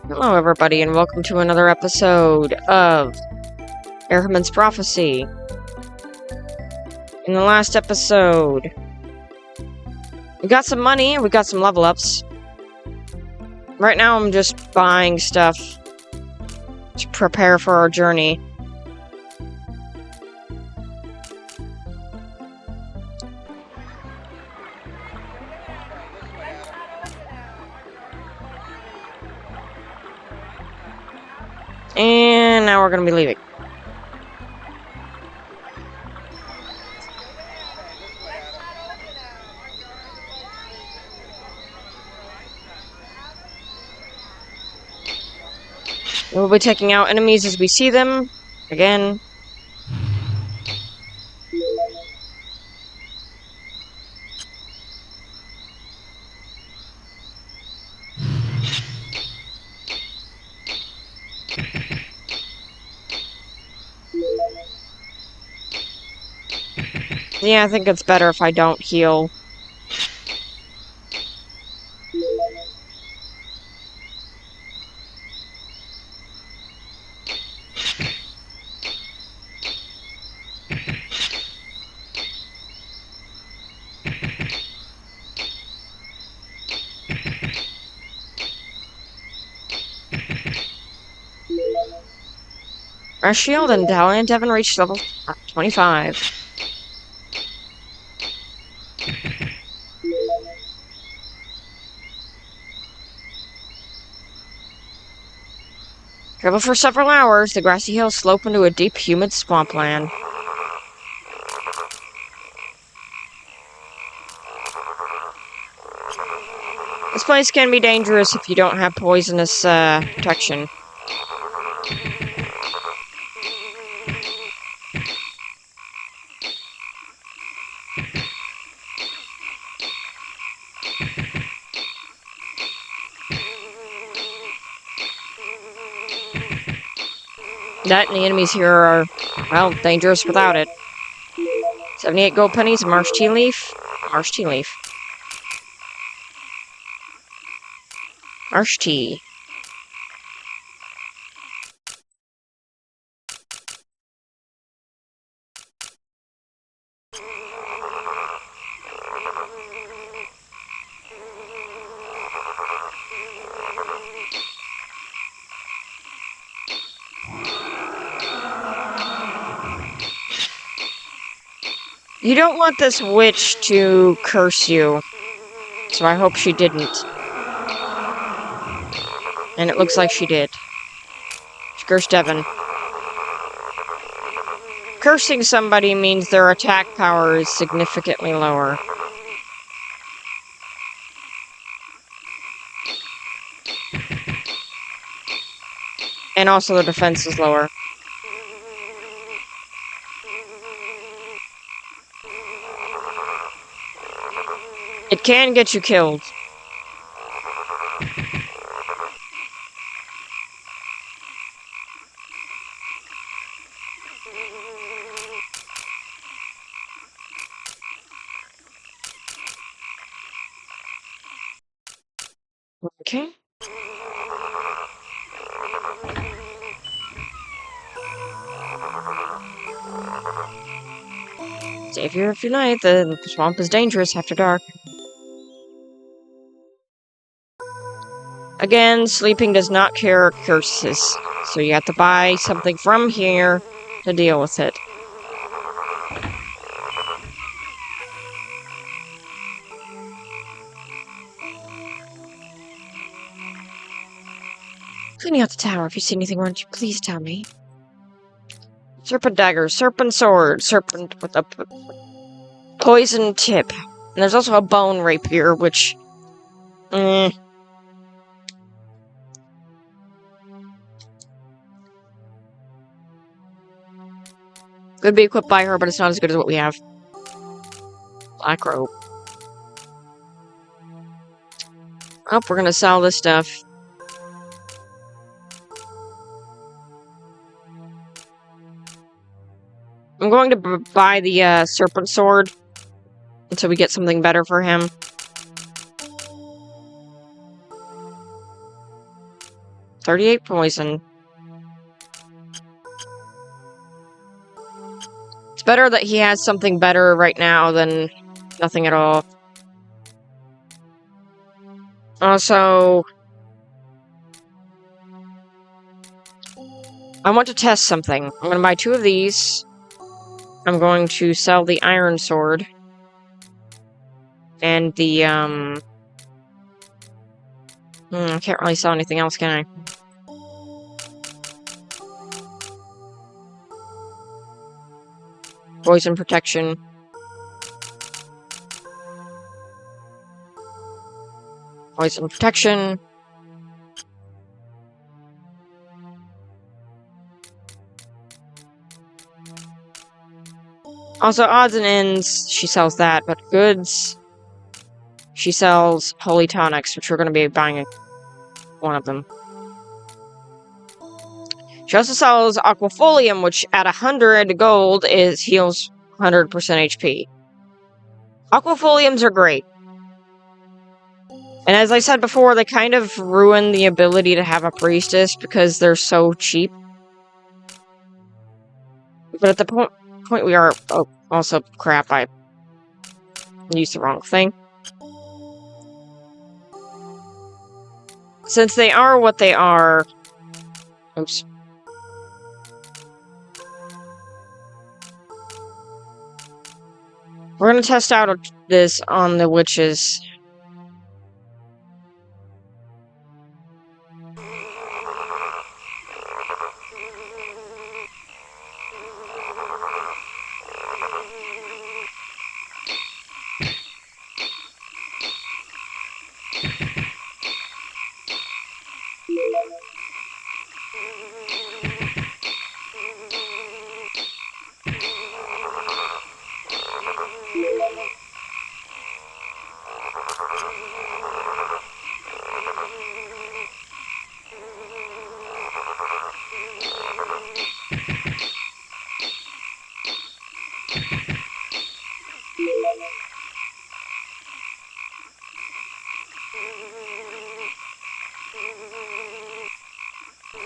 Hello, everybody, and welcome to another episode of Ahriman's Prophecy. In the last episode, we got some money and we got some level ups. Right now, I'm just buying stuff to prepare for our journey. And now we're going to be leaving. We'll be taking out enemies as we see them. Again. Yeah, I think it's better if I don't heal. Our shield and Valiant haven't reached level 25. Travel for several hours, the grassy hills slope into a deep, humid swampland. This place can be dangerous if you don't have poisonous protection. That and the enemies here are, well, dangerous without it. 78 gold pennies, marsh tea leaf. Marsh tea leaf. Marsh tea. You don't want this witch to curse you, so I hope she didn't. And it looks like she did. She cursed Devin. Cursing somebody means their attack power is significantly lower. And also their defense is lower. It can get you killed. Okay. Stay here if you like. The swamp is dangerous after dark. Again, sleeping does not cure curses, so you have to buy something from here to deal with it. Cleaning out the tower. If you see anything wrong, please tell me. Serpent dagger, serpent sword, serpent with a poison tip. And there's also a bone rapier, which... Could be equipped by her, but it's not as good as what we have. Black rope. Oh, we're gonna sell this stuff. I'm going to buy the serpent sword until we get something better for him. 38 poison. It's better that he has something better right now than nothing at all. Also, I want to test something. I'm going to buy 2 of these. I'm going to sell the iron sword. And the, I can't really sell anything else, can I? Poison protection. Poison protection. Also, odds and ends, she sells that, but goods, she sells holy tonics, which we're going to be buying one of them. She also sells aquafolium, which at 100 gold heals 100% HP. Aquafoliums are great. And as I said before, they kind of ruin the ability to have a priestess because they're so cheap. But at the point we are... Oh, also, crap, I used the wrong thing. Since they are what they are... Oops. We're gonna test out this on the witches.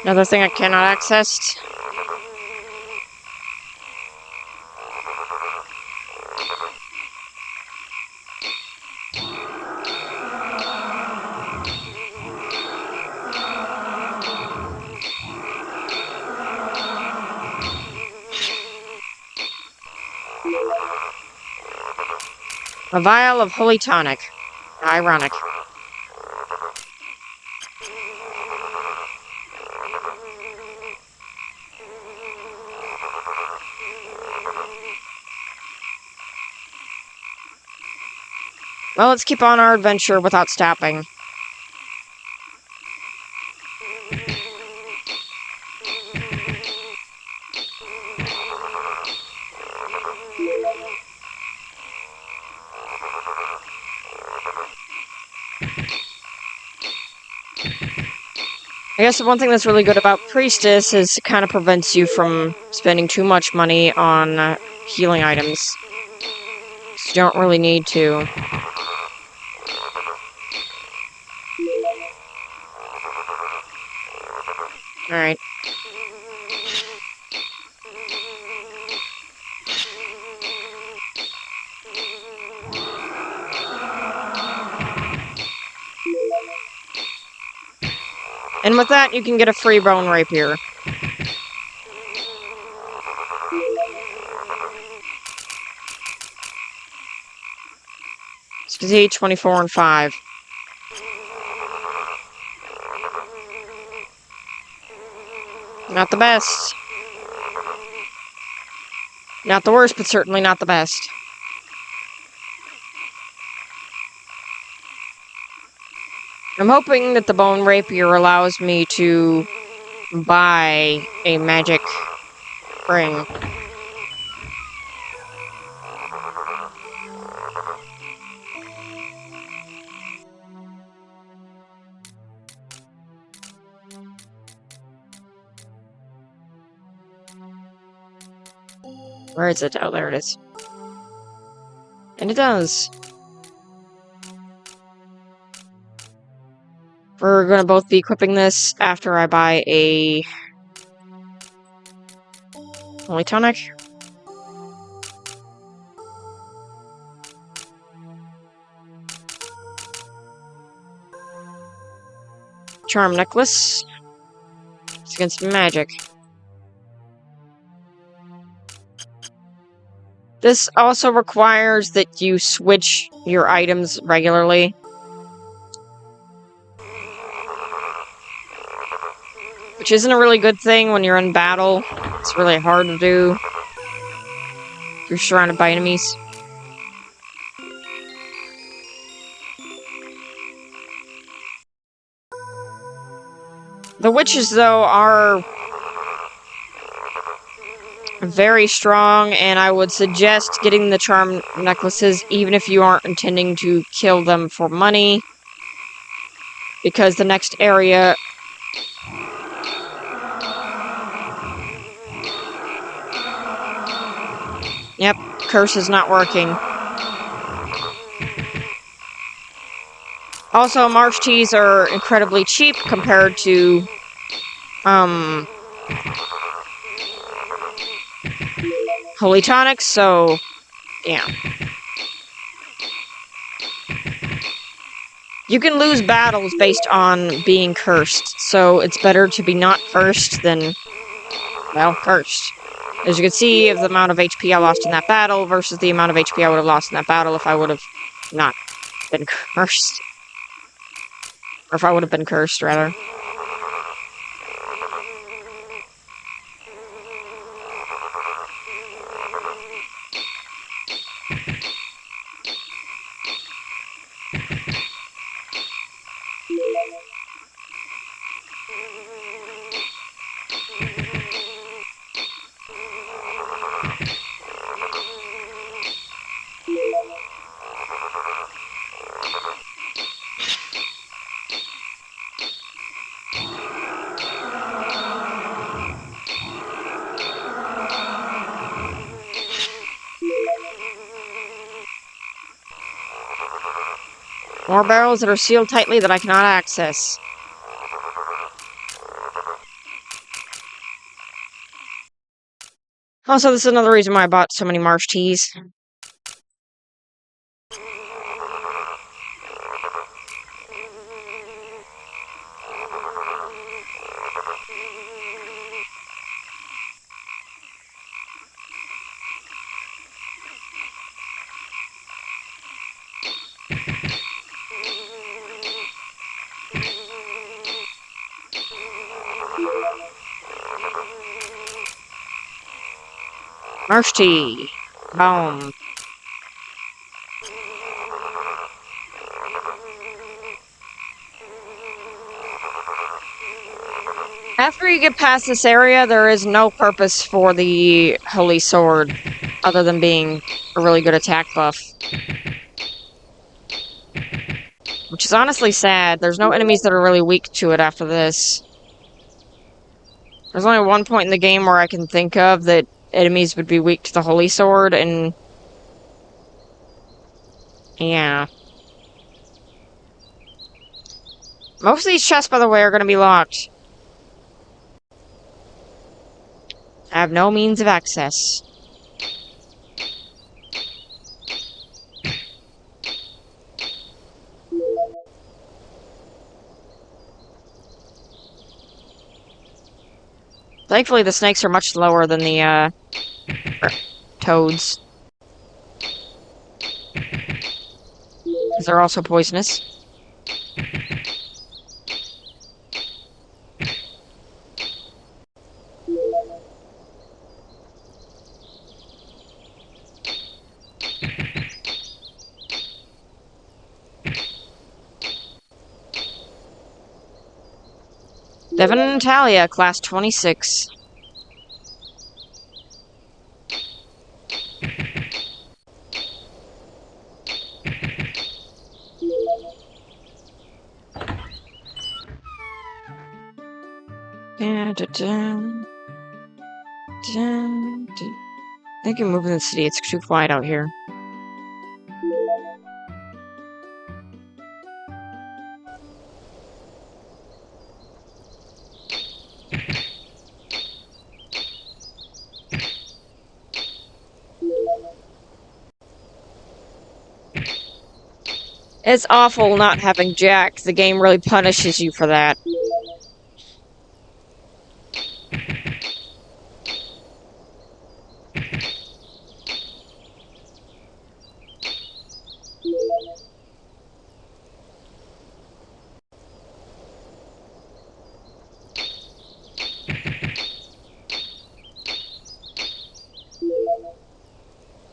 Another thing I cannot access. A vial of holy tonic. Ironic. Well, let's keep on our adventure without stopping. I guess the one thing that's really good about Priestess is it kind of prevents you from spending too much money on healing items. You don't really need to. Alright. And with that, you can get a free bone rapier. Speed 24 and 5. Not the best. Not the worst, but certainly not the best. I'm hoping that the bone rapier allows me to buy a magic ring. Where is it? Oh, there it is. And it does. We're gonna both be equipping this after I buy a Holy Tonic. Charm Necklace. It's against magic. This also requires that you switch your items regularly. Which isn't a really good thing when you're in battle. It's really hard to do. You're surrounded by enemies. The witches, though, are very strong, and I would suggest getting the charm necklaces even if you aren't intending to kill them for money. Because the next area... Yep, curse is not working. Also, marsh teas are incredibly cheap compared to, holy tonics, so, yeah. You can lose battles based on being cursed, so it's better to be not cursed than, well, cursed. As you can see, the amount of HP I lost in that battle versus the amount of HP I would have lost in that battle if I would have not been cursed. Or if I would have been cursed, rather. More barrels that are sealed tightly that I cannot access. Also, this is another reason why I bought so many marsh teas. Marsh tea. Boom. After you get past this area, there is no purpose for the Holy Sword, other than being a really good attack buff. Which is honestly sad. There's no enemies that are really weak to it after this. There's only one point in the game where I can think of that enemies would be weak to the Holy Sword, and... yeah. Most of these chests, by the way, are going to be locked. I have no means of access. Thankfully, the snakes are much slower than the, toads. Because they're also poisonous. Devin and Talia, class 26. I think you're moving the city. It's too quiet out here. It's awful not having Jack. The game really punishes you for that.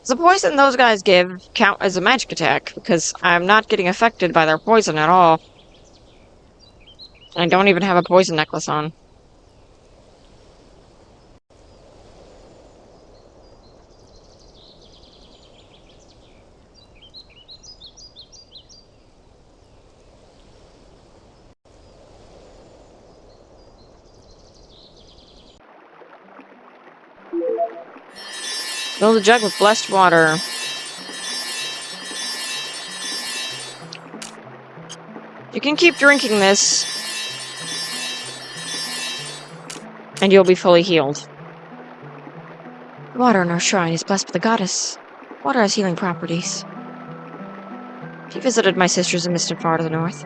The poison those guys give count as a magic attack, because I'm not getting affected by their poison at all. I don't even have a poison necklace on. Fill the jug with blessed water. You can keep drinking this, and you'll be fully healed. The water in our shrine is blessed by the goddess. Water has healing properties. She visited my sisters in Misted far to the north.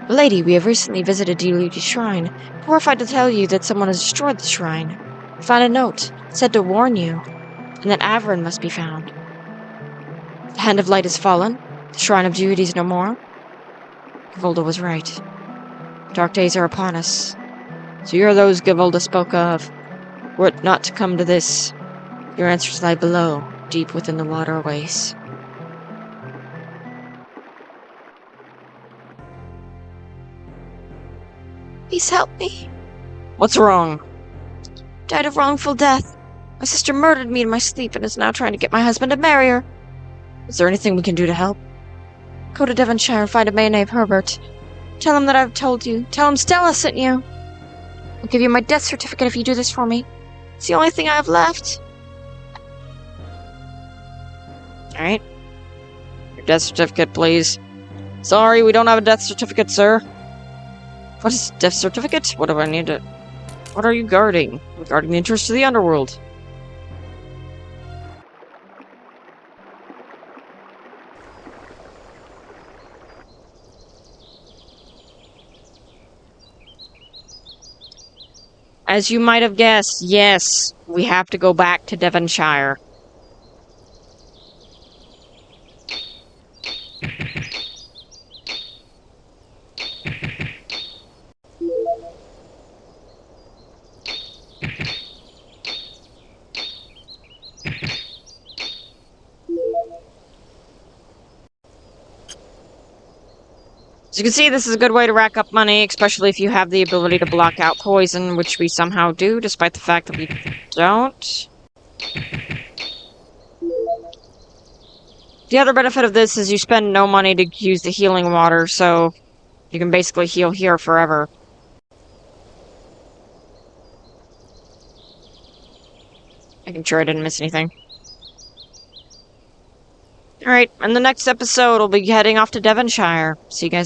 Lady, we have recently visited Diluvi's shrine. Horrified to tell you that someone has destroyed the shrine. We found a note, said to warn you, and that Ahriman must be found. The hand of light has fallen. The shrine of Duty is no more. Gavolda was right. Dark days are upon us. So you're those Gavolda spoke of. Were it not to come to this, your answers lie below, deep within the waterways. Please help me. What's wrong? Died of wrongful death. My sister murdered me in my sleep and is now trying to get my husband to marry her. Is there anything we can do to help? Go to Devonshire and find a man named Herbert. Tell him that I've told you. Tell him Stella sent you. I'll give you my death certificate if you do this for me. It's the only thing I have left. Alright. Your death certificate, please. Sorry, we don't have a death certificate, sir. What is death certificate? What do I need to... What are you guarding? I'm guarding the interests of the underworld. As you might have guessed, yes, we have to go back to Devonshire. As you can see, this is a good way to rack up money, especially if you have the ability to block out poison, which we somehow do, despite the fact that we don't. The other benefit of this is you spend no money to use the healing water, so you can basically heal here forever. Making sure I didn't miss anything. Alright, in the next episode, we'll be heading off to Devonshire. See you guys.